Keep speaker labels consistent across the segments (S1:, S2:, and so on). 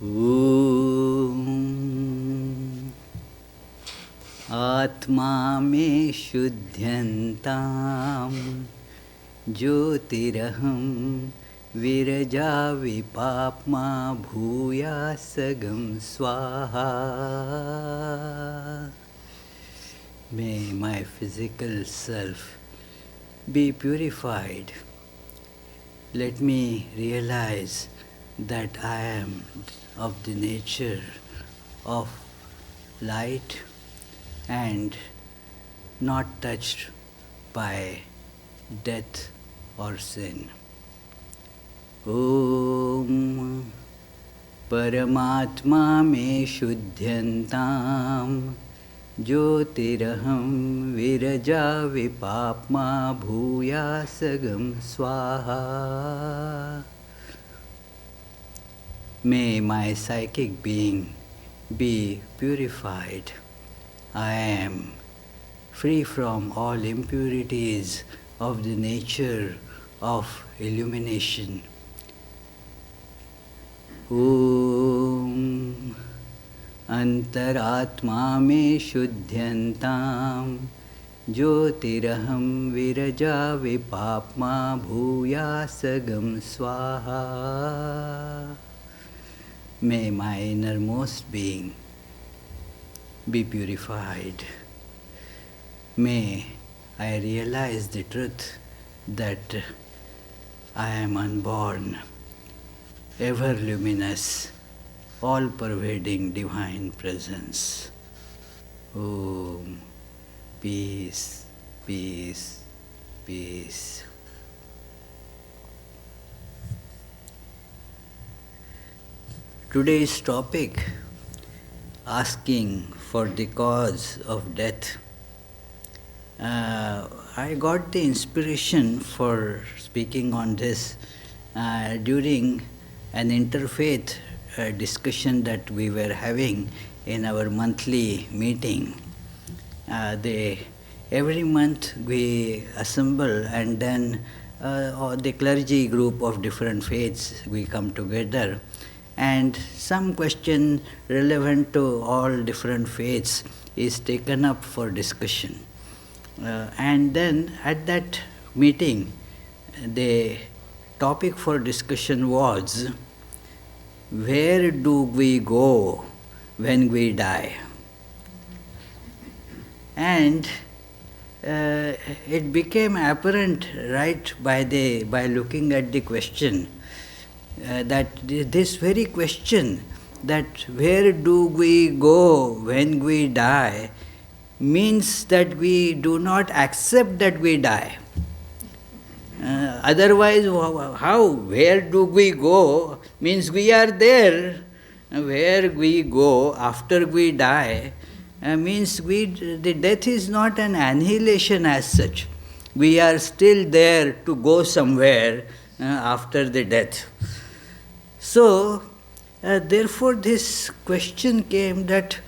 S1: ॐ आत्मा मे शुद्ध्यन्तां ज्योतिरहं विरजा विपाप्मा भूयासगं स्वाहा. May my physical self be purified. Let me realize that I am of the nature of light and not touched by death or sin. Om Paramatma me shuddhyantam ज्योतिरहं Viraja विपाप्मा भूयासगं स्वाहा. May my psychic being be purified. I am free from all impurities of the nature of illumination. Om अंतरात्मा मे शुद्ध्यन्तां ज्योतिरहं विरजा विपाप्मा भूयासगं स्वाहा. May my innermost being be purified. May I realize the truth that I am unborn, ever luminous, all-pervading divine presence. Om. Peace, peace, peace. Today's topic, asking for the cause of death. I got the inspiration for speaking on this during an interfaith discussion that we were having in our monthly meeting. Every month we assemble and then the clergy group of different faiths, we come together and some question relevant to all different faiths is taken up for discussion. And then at that meeting, the topic for discussion was, where do we go when we die? And it became apparent right by looking at the question that this very question, that where do we go when we die, means that we do not accept that we die. Otherwise, how? Where do we go means we are there. Where we go after we die means the death is not an annihilation as such. We are still there to go somewhere after the death. So, therefore this question came that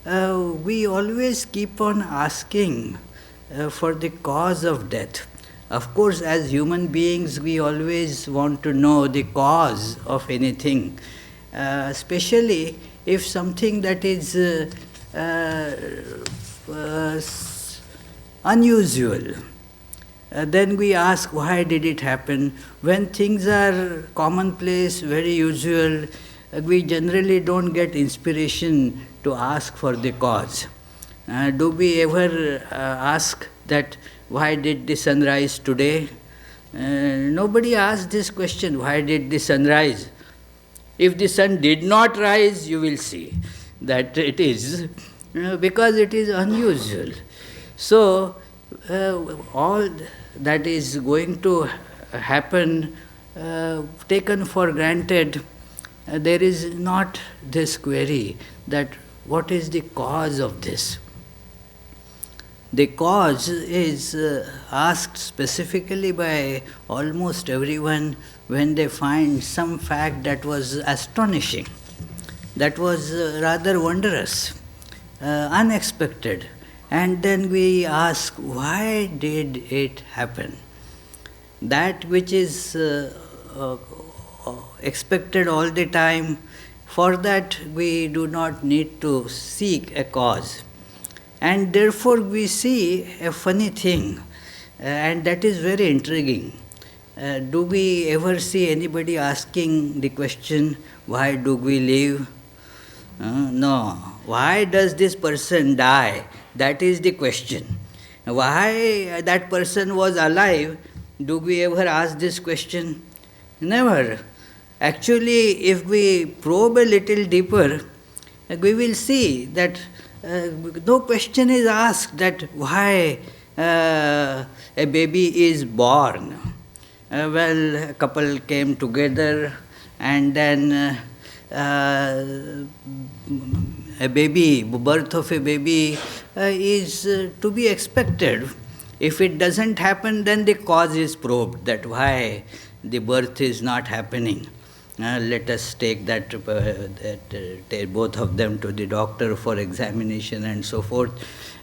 S1: we always keep on asking for the cause of death. Of course, as human beings, we always want to know the cause of anything, especially if something that is unusual. Then we ask, why did it happen? When things are commonplace, very usual, we generally don't get inspiration to ask for the cause. Do we ever ask that, why did the sun rise today? Nobody asks this question, why did the sun rise? If the sun did not rise, you will see that it is because it is unusual. So, all that is going to happen taken for granted, there is not this query that what is the cause of this? The cause is asked specifically by almost everyone when they find some fact that was astonishing, that was rather wondrous, unexpected. And then we ask, why did it happen? That which is expected all the time For that, we do not need to seek a cause. And therefore, we see a funny thing, and that is very intriguing. Do we ever see anybody asking the question, why do we live? No. Why does this person die? That is the question. Why that person was alive? Do we ever ask this question? Never. Actually, if we probe a little deeper, we will see that no question is asked that why a baby is born. Well, a couple came together and then a baby, birth of a baby is to be expected. If it doesn't happen, then the cause is probed, that why the birth is not happening. Let us take take both of them to the doctor for examination and so forth.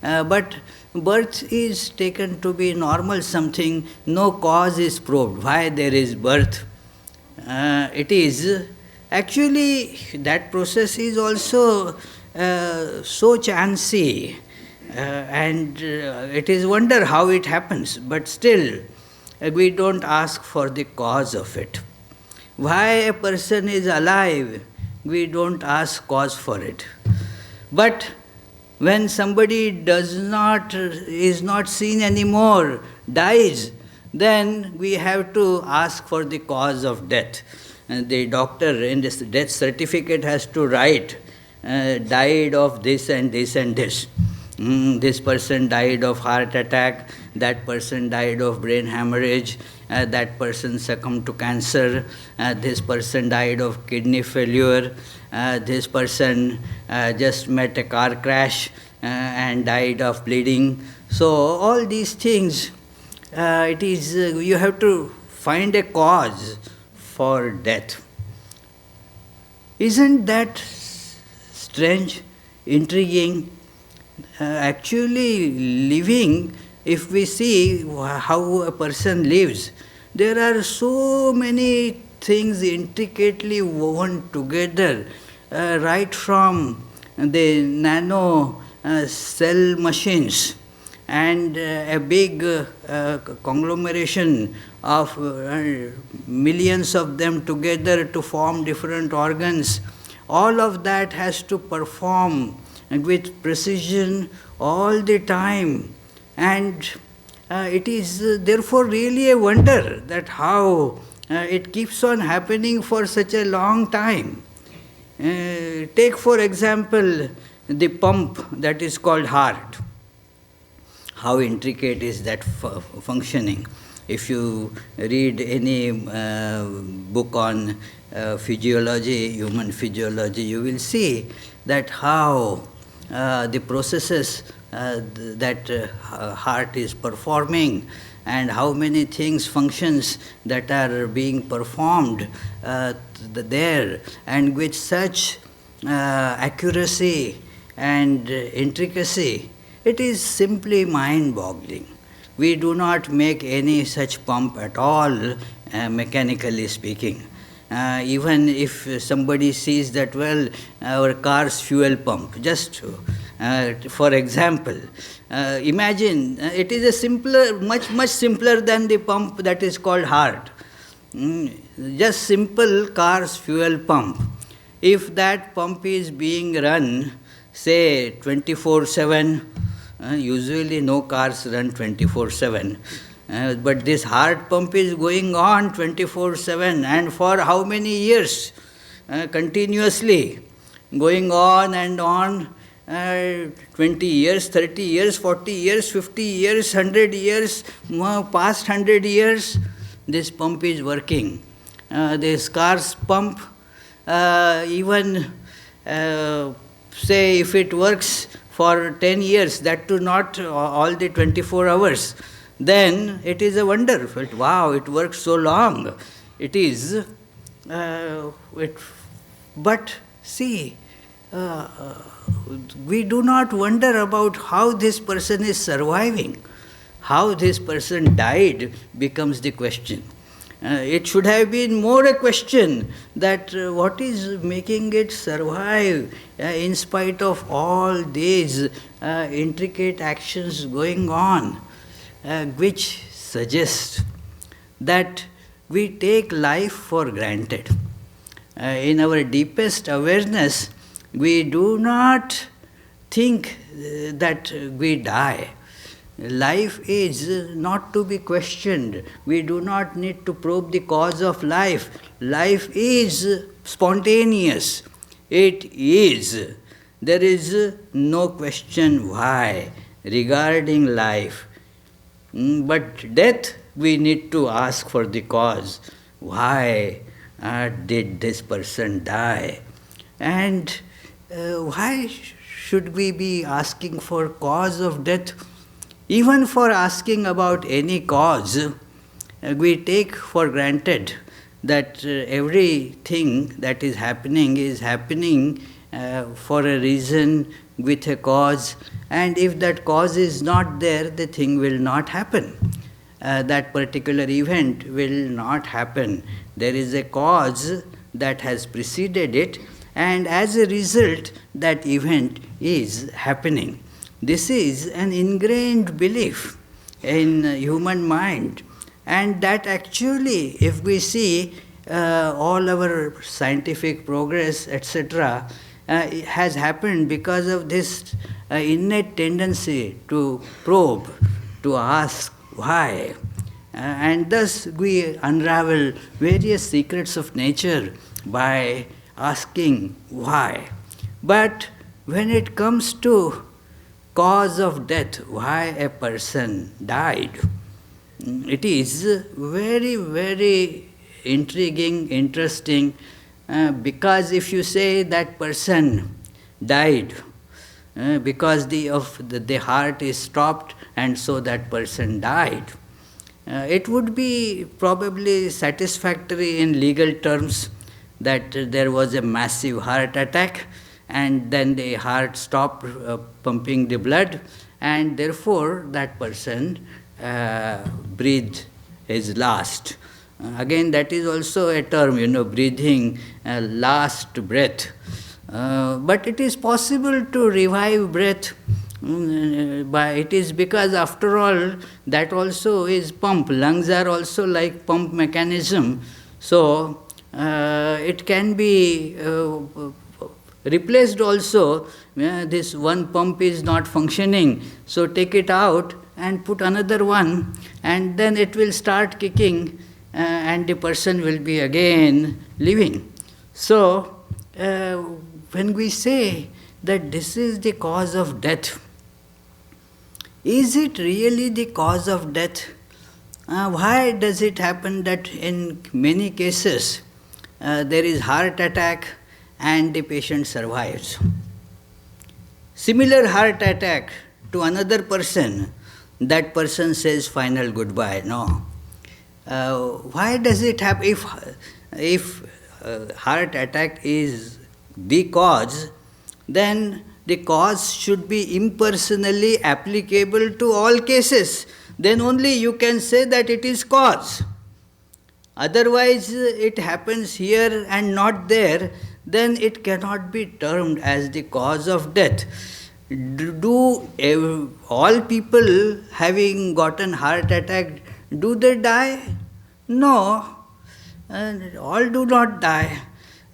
S1: But birth is taken to be normal something, no cause is probed. Why there is birth? It is actually, that process is also so chancy, and it is wonder how it happens, but still we don't ask for the cause of it. Why a person is alive, we don't ask cause for it. But when somebody is not seen anymore, dies, then we have to ask for the cause of death. And the doctor in this death certificate has to write, died of this and this and this. This person died of heart attack, that person died of brain hemorrhage, that person succumbed to cancer, this person died of kidney failure, this person just met a car crash and died of bleeding. So all these things, it is you have to find a cause for death. Isn't that strange, intriguing? Actually, living, if we see how a person lives, there are so many things intricately woven together, right from the nano cell machines and a big conglomeration of millions of them together to form different organs. All of that has to perform with precision all the time, and it is therefore really a wonder that how it keeps on happening for such a long time. Take for example the pump that is called heart. How intricate is that functioning? If you read any book on physiology, human physiology, you will see that how the processes that heart is performing and how many things, functions that are being performed there, and with such accuracy and intricacy, it is simply mind-boggling. We do not make any such pump at all, mechanically speaking. Even if somebody sees that, well, our car's fuel pump, just for example, imagine it is a simpler, much simpler than the pump that is called heart. Just simple car's fuel pump. If that pump is being run, say 24/7, usually no cars run 24/7. But this heart pump is going on 24/7, and for how many years? Continuously going on and on, 20 years, 30 years, 40 years, 50 years, 100 years, past 100 years, this pump is working. This car's pump, even say if it works for 10 years, that too not all the 24 hours, then it is a wonder. Wow, it works so long. It is. But see, we do not wonder about how this person is surviving. How this person died becomes the question. It should have been more a question that what is making it survive in spite of all these intricate actions going on, which suggest that we take life for granted. In our deepest awareness, we do not think that we die. Life is not to be questioned. We do not need to probe the cause of life. Life is spontaneous. It is. There is no question why regarding life. But death, we need to ask for the cause. Why did this person die? And why should we be asking for cause of death? Even for asking about any cause, we take for granted that everything that is happening for a reason, with a cause, and if that cause is not there, the thing will not happen. That particular event will not happen. There is a cause that has preceded it, and as a result, that event is happening. This is an ingrained belief in human mind, and that actually, if we see all our scientific progress, etc., has happened because of this innate tendency to probe, to ask why. And thus we unravel various secrets of nature by asking why. But when it comes to cause of death, why a person died, it is very, very intriguing, interesting, because if you say that person died because the heart is stopped and so that person died, it would be probably satisfactory in legal terms that there was a massive heart attack and then the heart stopped pumping the blood, and therefore that person breathed his last. Again, that is also a term, breathing last breath. But it is possible to revive breath. But it is because, after all, that also is pump. Lungs are also like pump mechanism. So it can be replaced also. This one pump is not functioning, so take it out and put another one, and then it will start kicking, and the person will be again living. So when we say that this is the cause of death, is it really the cause of death? Why does it happen that in many cases there is heart attack and the patient survives? Similar heart attack to another person, that person says final goodbye. No. Why does it happen? If heart attack is the cause, then the cause should be impersonally applicable to all cases. Then only you can say that it is cause. Otherwise, it happens here and not there, then it cannot be termed as the cause of death. Do all people having gotten heart attack, do they die? No, all do not die.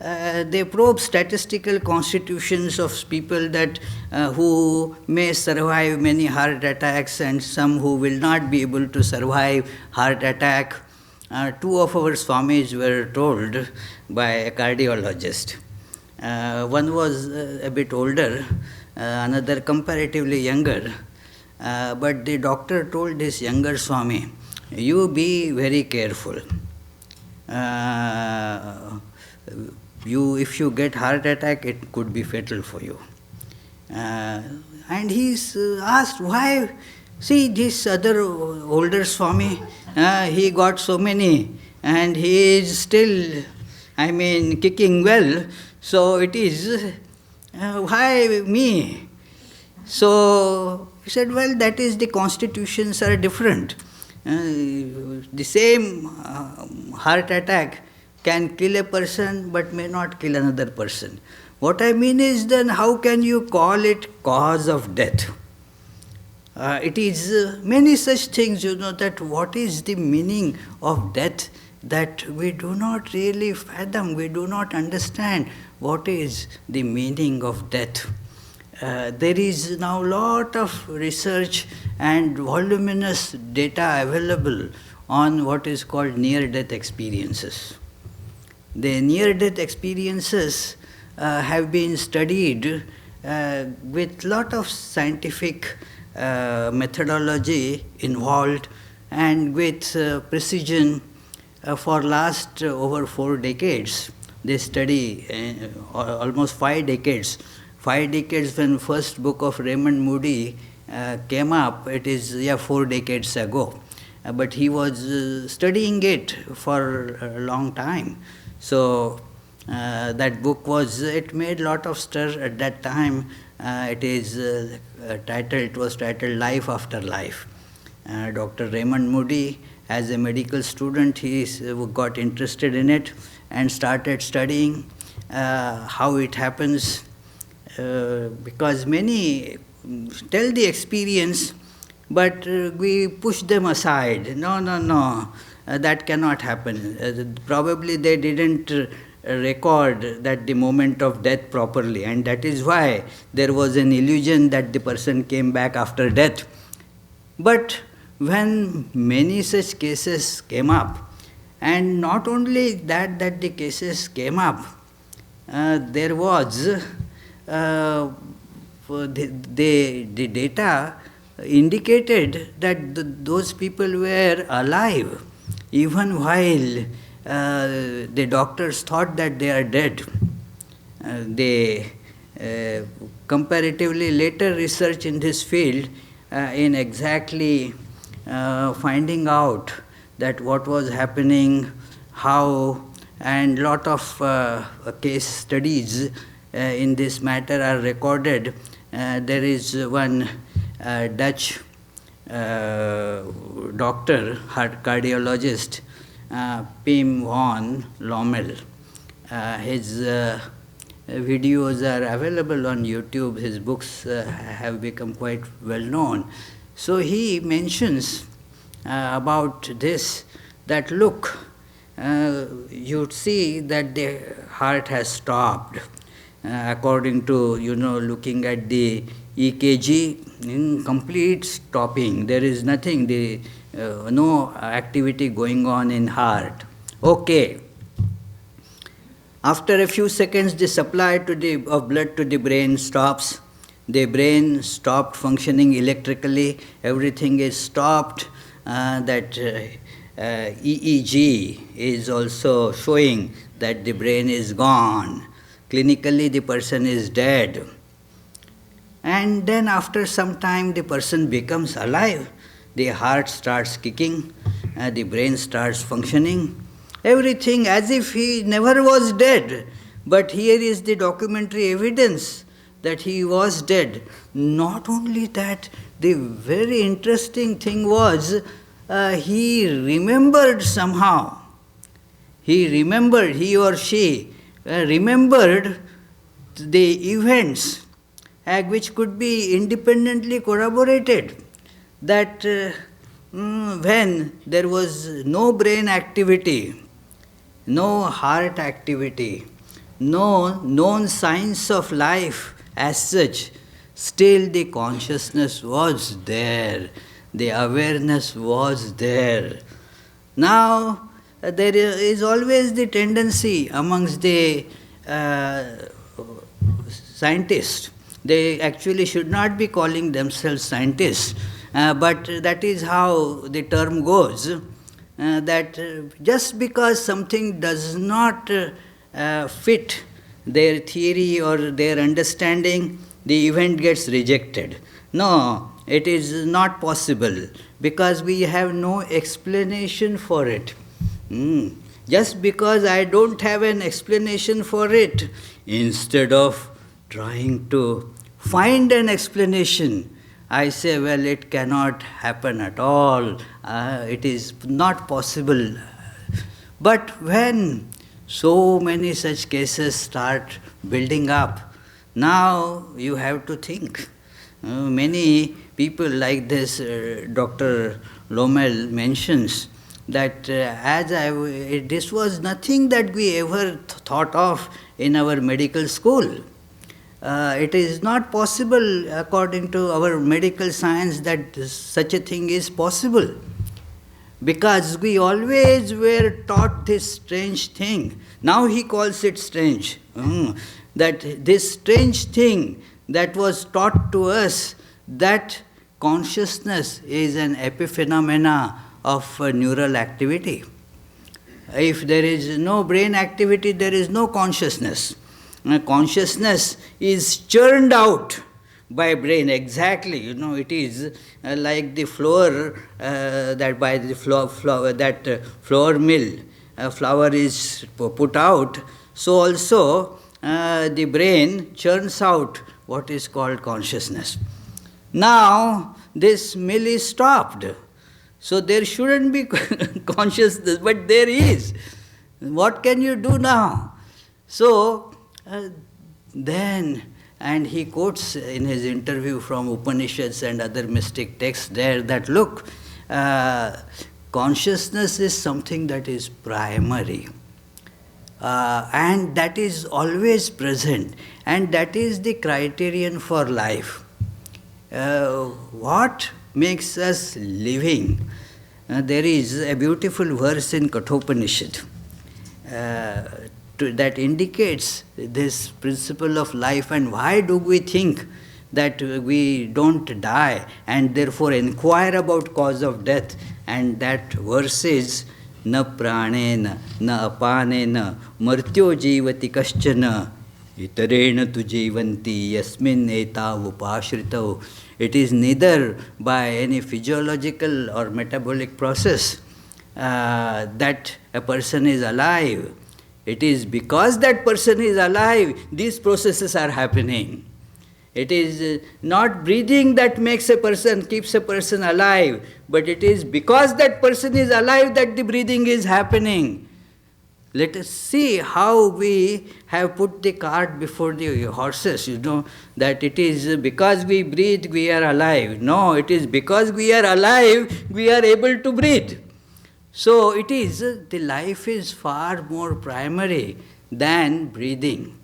S1: They probe statistical constitutions of people that who may survive many heart attacks and some who will not be able to survive heart attack. Two of our Swamis were told by a cardiologist. One was a bit older, another comparatively younger, but the doctor told his younger Swami, you be very careful. If you get heart attack, it could be fatal for you. And he's asked why. See, this other older Swami, he got so many, and he is still, kicking well. So it is, why me? So he said, well, that is the constitutions are different. The same heart attack can kill a person but may not kill another person. What I mean is, then how can you call it cause of death? It is many such things, that what is the meaning of death that we do not really fathom, we do not understand what is the meaning of death. There is now a lot of research and voluminous data available on what is called near-death experiences. The near-death experiences have been studied with lot of scientific methodology involved and with precision for last over 4 decades. They study almost 5 decades. 5 decades when first book of Raymond Moody came up, it is 4 decades ago. But he was studying it for a long time. So that book it made a lot of stir at that time. It was titled Life After Life. Dr. Raymond Moody, as a medical student, he got interested in it and started studying how it happens, because many tell the experience, but we push them aside. No, that cannot happen. Probably they didn't record that the moment of death properly, and that is why there was an illusion that the person came back after death. But when many such cases came up, and not only that the cases came up, there was the data indicated that those people were alive even while the doctors thought that they are dead. They comparatively later research in this field in exactly finding out that what was happening, how, and lot of case studies in this matter are recorded. There is one Dutch doctor, heart cardiologist, Pim van Lommel. His videos are available on YouTube. His books have become quite well known. So he mentions about this, that look, you see that the heart has stopped. According to, looking at the EKG, in complete stopping. There is nothing, no activity going on in heart. Okay. After a few seconds, the supply of blood to the brain stops. The brain stopped functioning electrically. Everything is stopped. That EEG is also showing that the brain is gone. Clinically, the person is dead. And then after some time, the person becomes alive. The heart starts kicking, the brain starts functioning. Everything as if he never was dead. But here is the documentary evidence that he was dead. Not only that, the very interesting thing was he remembered somehow. He or she remembered the events which could be independently corroborated, that when there was no brain activity, no heart activity, no known signs of life as such, still the consciousness was there, the awareness was there. Now, there is always the tendency amongst the scientists. They actually should not be calling themselves scientists, but that is how the term goes, that just because something does not fit their theory or their understanding, the event gets rejected. No, it is not possible, because we have no explanation for it. Just because I don't have an explanation for it, instead of trying to find an explanation, I say, well, it cannot happen at all. It is not possible. But when so many such cases start building up, now you have to think. Many people like this, Dr. Lomel mentions, that this was nothing that we ever thought of in our medical school. It is not possible, according to our medical science, that such a thing is possible. Because we always were taught this strange thing. Now he calls it strange. That this strange thing that was taught to us, that consciousness is an epiphenomena of neural activity. If there is no brain activity, there is no consciousness. Consciousness is churned out by brain, exactly. It is like the flour that by the flour mill, flour is put out. So also the brain churns out what is called consciousness. Now this mill is stopped, so there shouldn't be consciousness, but there is. What can you do now? So then, and he quotes in his interview from Upanishads and other mystic texts there that, look, consciousness is something that is primary. And that is always present. And that is the criterion for life. What makes us living? There is a beautiful verse in Kathopanishad that indicates this principle of life, and why do we think that we don't die and therefore inquire about cause of death. And that verse is na pranena na apanena martyo jivati kaschana itarena tu jivanti yasmin etav upashritav. It is neither by any physiological or metabolic process that a person is alive. It is because that person is alive, these processes are happening. It is not breathing that keeps a person alive, but it is because that person is alive that the breathing is happening. Let us see how we have put the cart before the horses, that it is because we breathe, we are alive. No, it is because we are alive, we are able to breathe. So it is, the life is far more primary than breathing.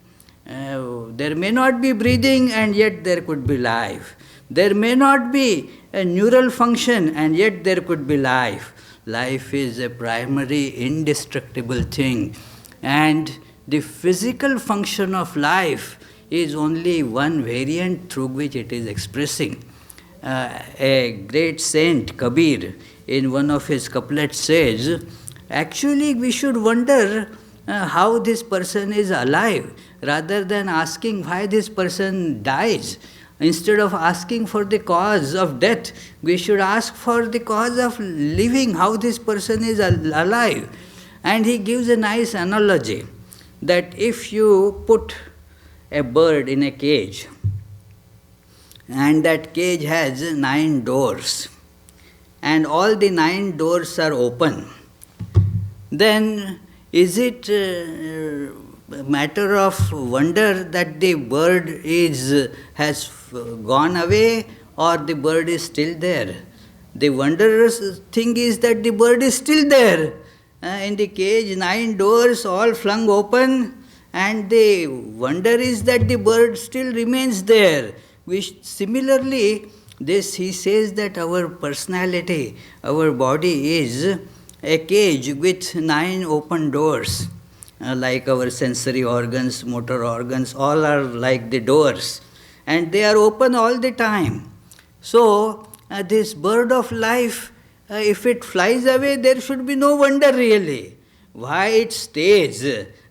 S1: There may not be breathing and yet there could be life. There may not be a neural function and yet there could be life. Life is a primary, indestructible thing. And the physical function of life is only one variant through which it is expressing. A great saint, Kabir, in one of his couplets says, actually we should wonder how this person is alive, rather than asking why this person dies. Instead of asking for the cause of death, we should ask for the cause of living, how this person is alive. And he gives a nice analogy, that if you put a bird in a cage, and that cage has 9 doors, and all the 9 doors are open, then is it a matter of wonder that the bird has gone away or the bird is still there? The wondrous thing is that the bird is still there. In the cage, 9 doors all flung open, and the wonder is that the bird still remains there. Similarly, he says that our personality, our body is a cage with 9 open doors. Like our sensory organs, motor organs, all are like the doors. And they are open all the time. So, this bird of life, if it flies away, there should be no wonder really. Why it stays?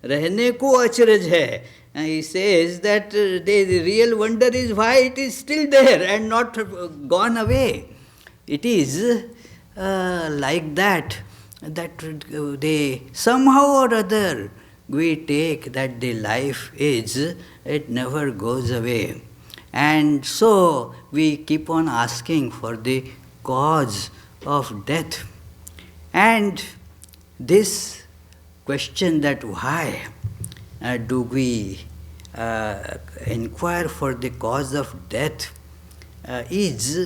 S1: Rehne ko achraj hai. He says that the real wonder is why it is still there and not gone away. It is like that they somehow or other we take that the life is, it never goes away. And so we keep on asking for the cause of death. And this question that why do we inquire for the cause of death is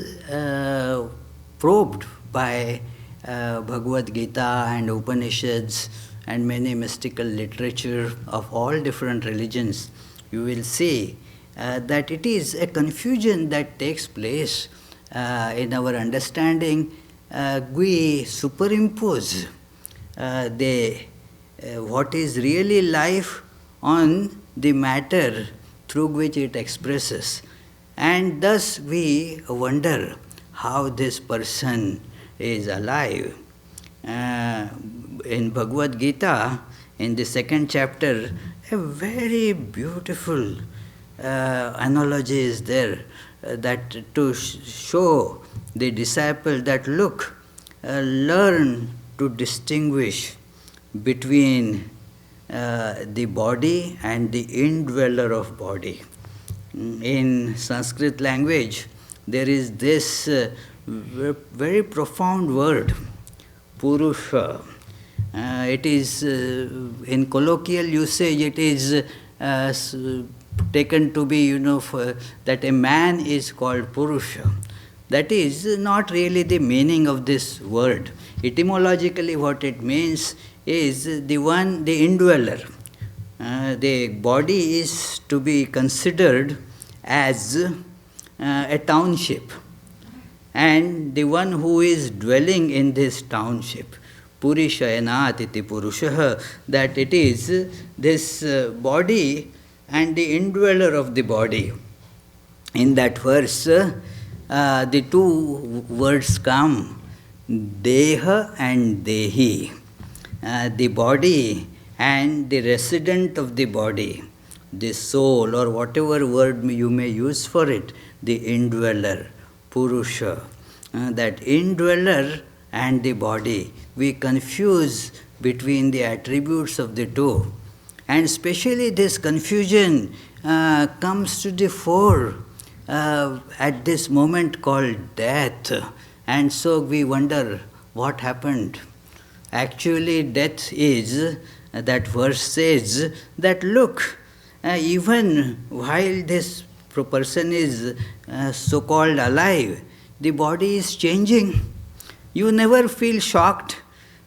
S1: probed by Bhagavad Gita and Upanishads and many mystical literature of all different religions. You will see that it is a confusion that takes place in our understanding. We superimpose what is really life on the matter through which it expresses. And thus we wonder how this person is alive. In Bhagavad Gita, in the second chapter, a very beautiful analogy is there that to show the disciple that look, learn to distinguish between the body and the indweller of body. In Sanskrit language, there is this very profound word, Purusha. It is, in colloquial usage, it is taken to be, that a man is called Purusha. That is not really the meaning of this word. Etymologically, what it means is the indweller. The body is to be considered as a township, and the one who is dwelling in this township, Purishayanat iti Purushaha, that it is this body and the indweller of the body. In that verse, the two words come, Deha and Dehi, the body and the resident of the body, the soul, or whatever word you may use for it, the indweller, Purusha. That indweller and the body, we confuse between the attributes of the two. And especially this confusion comes to the fore at this moment called death. And so we wonder what happened. Actually, death is, that verse says, that look, even while this person is so-called alive, the body is changing. You never feel shocked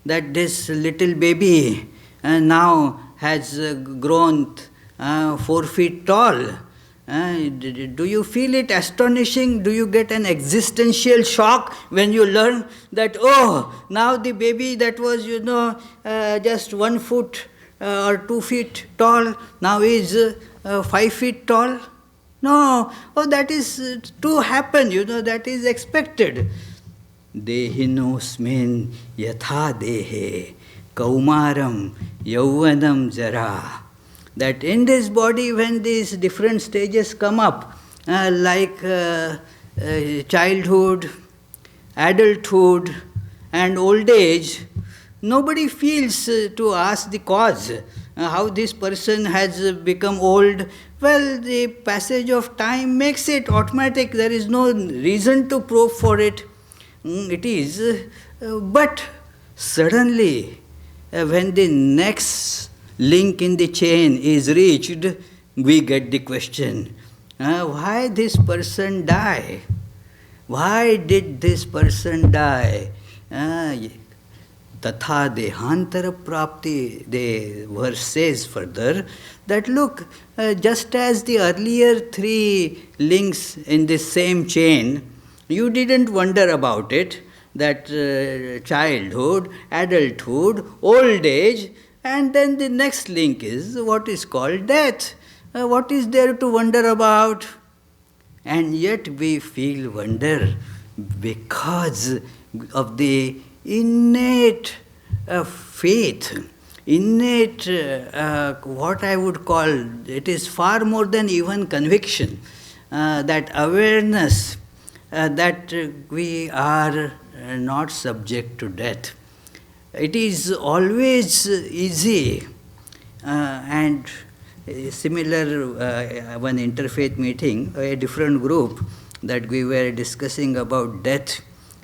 S1: that this little baby now has grown 4 feet tall. Do you feel it astonishing? Do you get an existential shock when you learn that, oh, now the baby that was, just 1 foot or 2 feet tall, now is 5 feet tall? No, that is to happen, that is expected. Dehinosmin yatha dehe kaumaram yauvanam jara. That in this body, when these different stages come up, like childhood, adulthood, and old age, nobody feels to ask the cause, how this person has become old. Well, the passage of time makes it automatic. There is no reason to probe for it. It is, but suddenly, when the next link in the chain is reached, we get the question, why this person die? Why did this person die? Tatha dehantara prapti, the verse says further, that look, just as the earlier 3 links in this same chain, you didn't wonder about it, that childhood, adulthood, old age, and then the next link is what is called death. What is there to wonder about? And yet we feel wonder because of the innate faith, innate, what I would call, it is far more than even conviction, that awareness that we are not subject to death. It is always easy and similar one interfaith meeting, a different group, that we were discussing about death.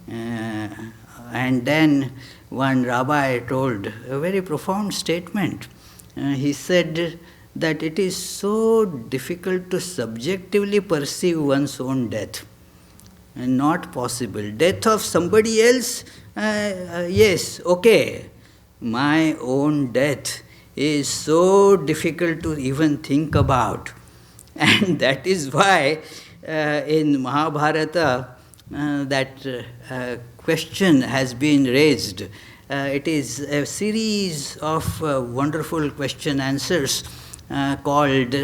S1: And then one rabbi told a very profound statement. He said that it is so difficult to subjectively perceive one's own death. And not possible. Death of somebody else, yes, okay. My own death is so difficult to even think about. And that is why in Mahabharata that question has been raised. It is a series of wonderful question answers called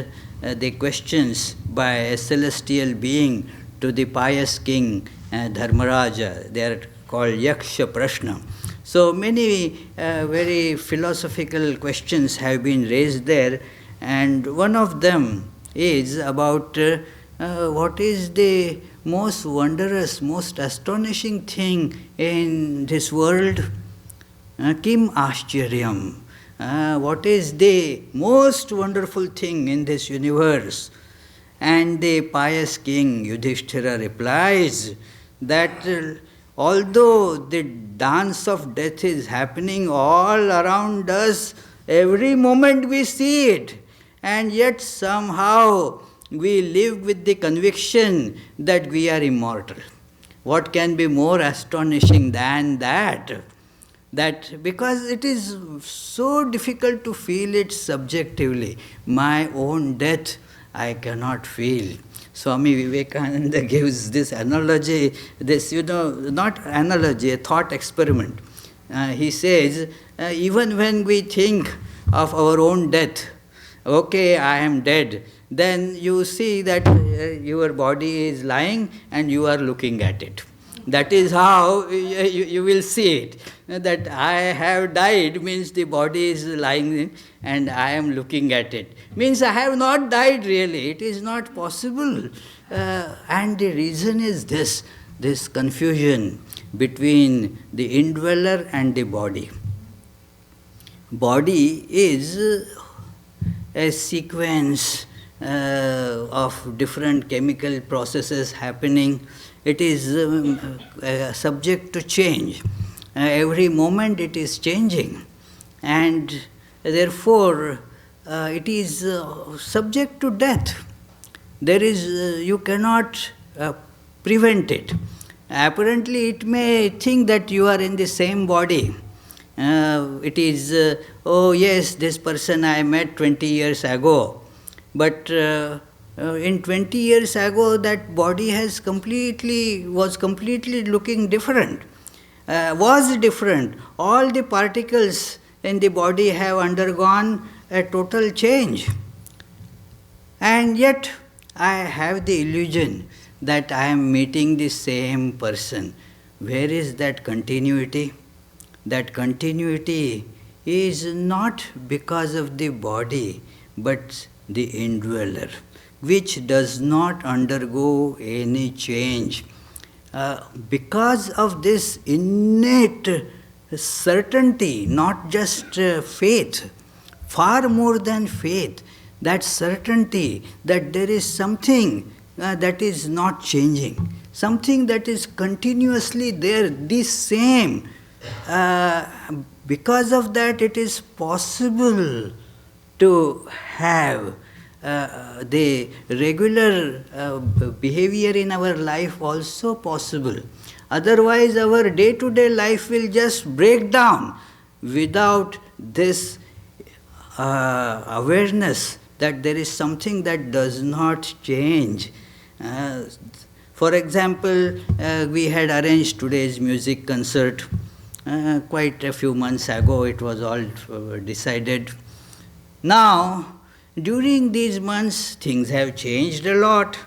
S1: the questions by a celestial being to the pious king Dharmaraja. They are called Yaksha Prashna. So many very philosophical questions have been raised there, and one of them is about what is the most wondrous, most astonishing thing in this world? Kim Ashcharyam. What is the most wonderful thing in this universe? And the pious king Yudhishthira replies that although the dance of death is happening all around us, every moment we see it, and yet somehow we live with the conviction that we are immortal. What can be more astonishing than that? That because it is so difficult to feel it subjectively. My own death I cannot feel. Swami Vivekananda gives this analogy, this, not analogy, a thought experiment. He says, even when we think of our own death, okay, I am dead, then you see that your body is lying and you are looking at it. That is how you will see it. That I have died means the body is lying and I am looking at it. Means I have not died really. It is not possible. And the reason is this confusion between the indweller and the body. Body is a sequence of different chemical processes happening. It is subject to change. Every moment it is changing, and therefore it is subject to death. There is, you cannot prevent it. Apparently it may think that you are in the same body. It is, oh yes, this person I met 20 years ago, but in 20 years ago that body was completely looking different, was different. All the particles in the body have undergone a total change. And yet I have the illusion that I am meeting the same person. Where is that continuity? That continuity is not because of the body, but the indweller, which does not undergo any change. Because of this innate certainty, not just faith, far more than faith, that certainty that there is something that is not changing, something that is continuously there, the same. Because of that, it is possible to have the regular behavior in our life also possible. Otherwise, our day-to-day life will just break down without this awareness that there is something that does not change. For example, we had arranged today's music concert quite a few months ago. It was all decided. Now, during these months, things have changed a lot.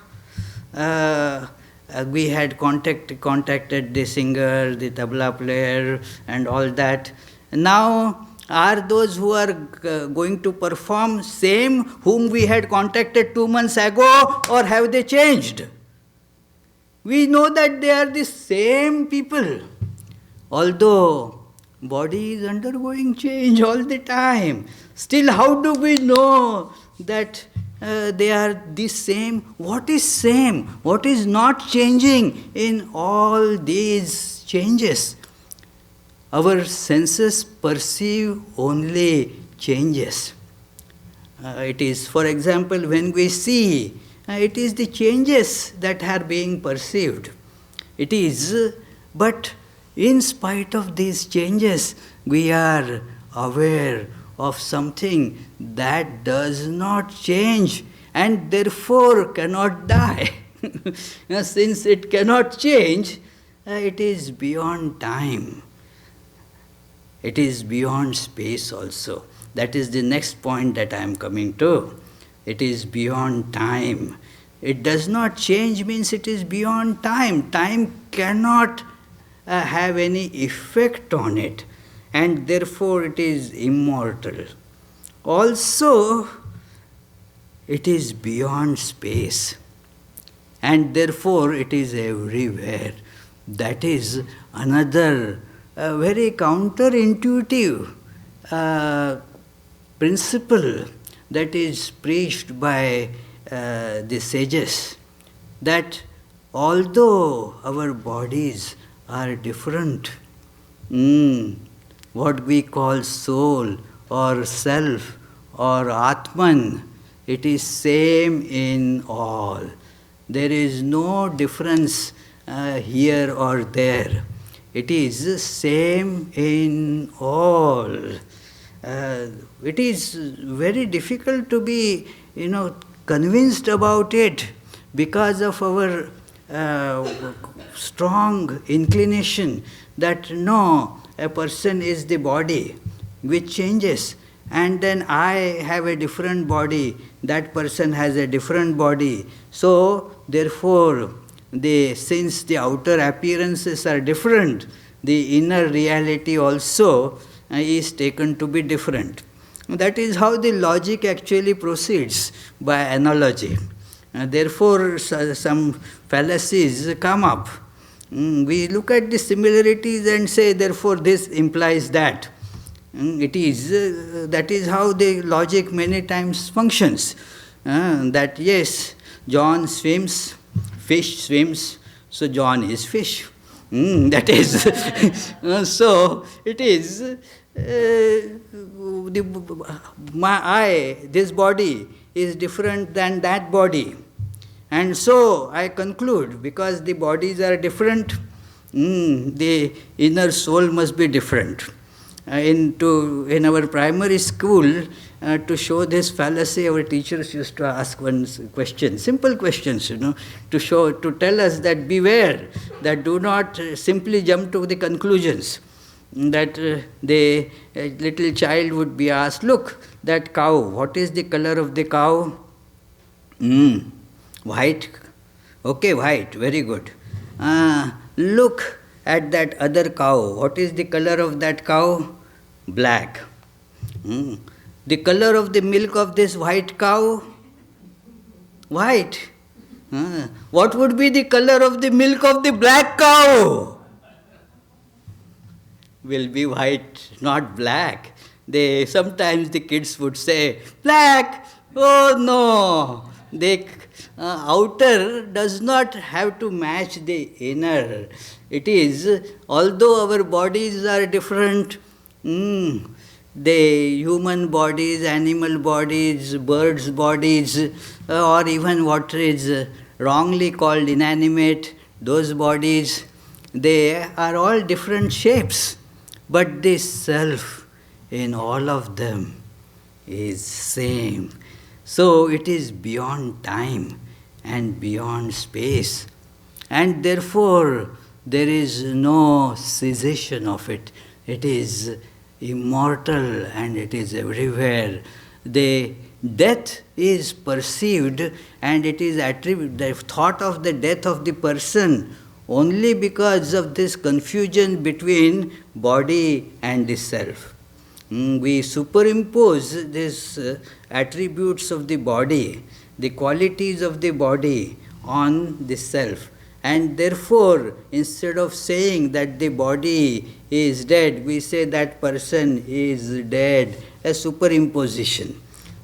S1: We had contacted the singer, the tabla player, and all that. Now, are those who are going to perform same whom we had contacted 2 months ago, or have they changed? We know that they are the same people. Although body is undergoing change all the time, still how do we know that they are the same. What is same? What is not changing in all these changes? Our senses perceive only changes. It is, for example, when we see, it is the changes that are being perceived. It is, but in spite of these changes, we are aware of something that does not change and therefore cannot die. Since it cannot change, it is beyond time. It is beyond space also. That is the next point that I am coming to. It is beyond time. It does not change means it is beyond time. Time cannot have any effect on it, and therefore it is immortal. Also, it is beyond space, and therefore it is everywhere. That is another very counterintuitive principle that is preached by the sages, that although our bodies are different, what we call soul or self or Atman, it is same in all. There is no difference here or there. It is same in all. It is very difficult to be, convinced about it because of our strong inclination that no, a person is the body which changes, and then I have a different body, that person has a different body. So, therefore, since the outer appearances are different, the inner reality also is taken to be different. That is how the logic actually proceeds, by analogy. Therefore, some fallacies come up. We look at the similarities and say, therefore, this implies that. That is how the logic many times functions. That yes, John swims, fish swims, so John is fish. That is, so it is, this body is different than that body. And so I conclude, because the bodies are different, the inner soul must be different. In our primary school, to show this fallacy, our teachers used to ask one question, simple questions, to tell us that beware, that do not simply jump to the conclusions. That the little child would be asked, look, that cow, what is the color of the cow? White. Okay, white, very good. Look at that other cow, what is the color of that cow? Black. The color of the milk of this white cow? White. What would be the color of the milk of the black cow? Will be white, not black. Sometimes the kids would say, black. Oh no. The outer does not have to match the inner. It is, although our bodies are different, the human bodies, animal bodies, birds' bodies, or even what is wrongly called inanimate, those bodies, they are all different shapes. But the self in all of them is same. So it is beyond time and beyond space. And therefore, there is no cessation of it. It is immortal and it is everywhere. The death is perceived and it is the thought of the death of the person only because of this confusion between body and the self. We superimpose these attributes of the body, the qualities of the body on the self. And therefore, instead of saying that the body is dead, we say that person is dead, a superimposition.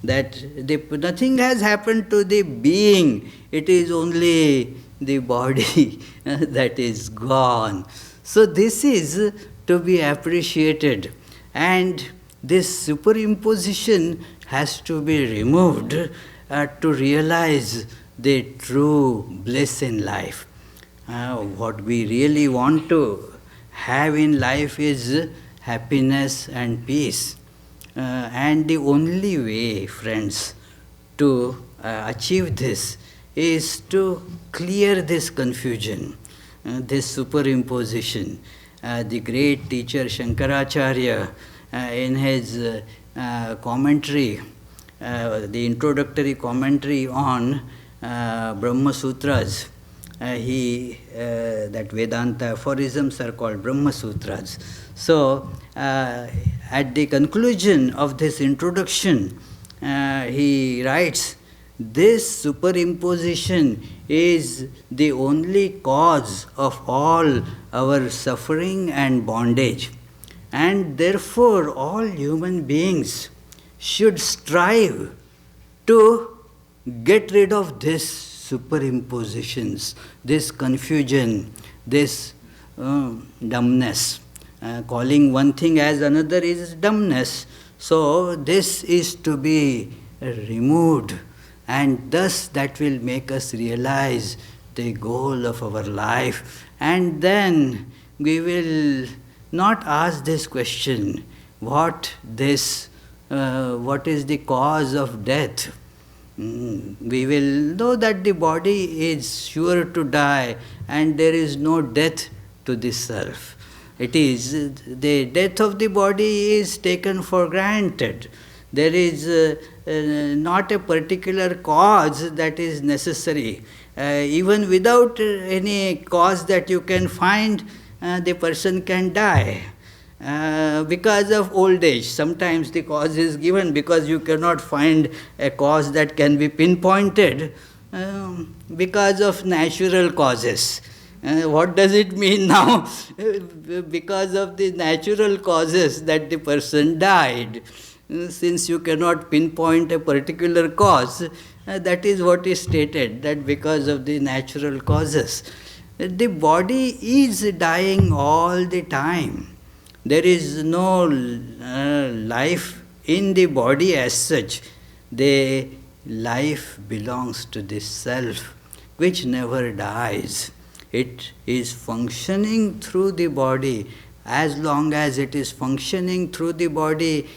S1: that nothing has happened to the being, it is only the body that is gone. So this is to be appreciated, and this superimposition has to be removed to realize the true bliss in life. What we really want to have in life is happiness and peace. And the only way, friends, to achieve this is to clear this confusion, this superimposition. The great teacher Shankaracharya, in his commentary, the introductory commentary on Brahma Sutras, that Vedanta aphorisms are called Brahma Sutras. So, at the conclusion of this introduction, he writes, this superimposition is the only cause of all our suffering and bondage, and therefore all human beings should strive to get rid of this superimpositions, this confusion, this dumbness. Calling one thing as another is dumbness. So this is to be removed, and thus that will make us realize the goal of our life. And then we will not ask this question, what is the cause of death? We will know that the body is sure to die, and there is no death to the self. It is the death of the body is taken for granted. There is not a particular cause that is necessary. Even without any cause that you can find, the person can die. Because of old age. Sometimes the cause is given because you cannot find a cause that can be pinpointed, because of natural causes. What does it mean now? Because of the natural causes that the person died. Since you cannot pinpoint a particular cause, that is what is stated, that because of the natural causes. The body is dying all the time. There is no life in the body as such. The life belongs to the self, which never dies. It is functioning through the body. As long as it is functioning through the body,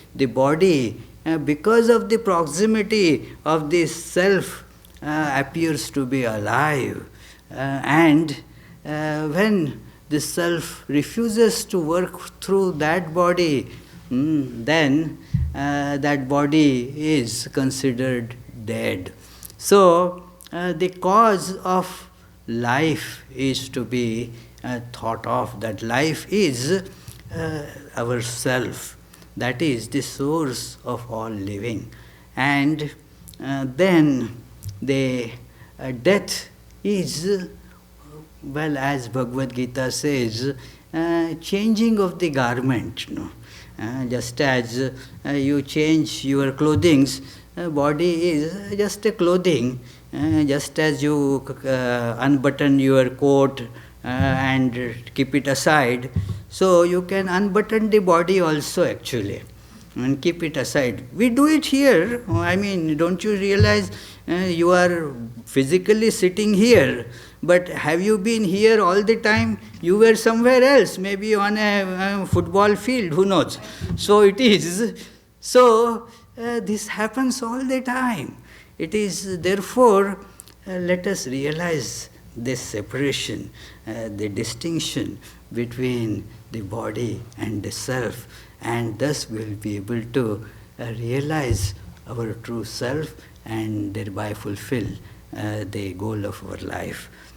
S1: because of the proximity of the self, appears to be alive. And when the self refuses to work through that body, then that body is considered dead. So, the cause of life is to be thought of, that life is our self, that is the source of all living. And then the death is, well, as Bhagavad Gita says, changing of the garment. Just as you change your clothing, body is just a clothing. Just as you unbutton your coat and keep it aside, so you can unbutton the body also actually and keep it aside. We do it here. I mean, don't you realize you are physically sitting here, but have you been here all the time? You were somewhere else, maybe on a football field, who knows. So it is. So this happens all the time. It is therefore, let us realize this separation, the distinction between the body and the self, and thus we will be able to realize our true self and thereby fulfill the goal of our life.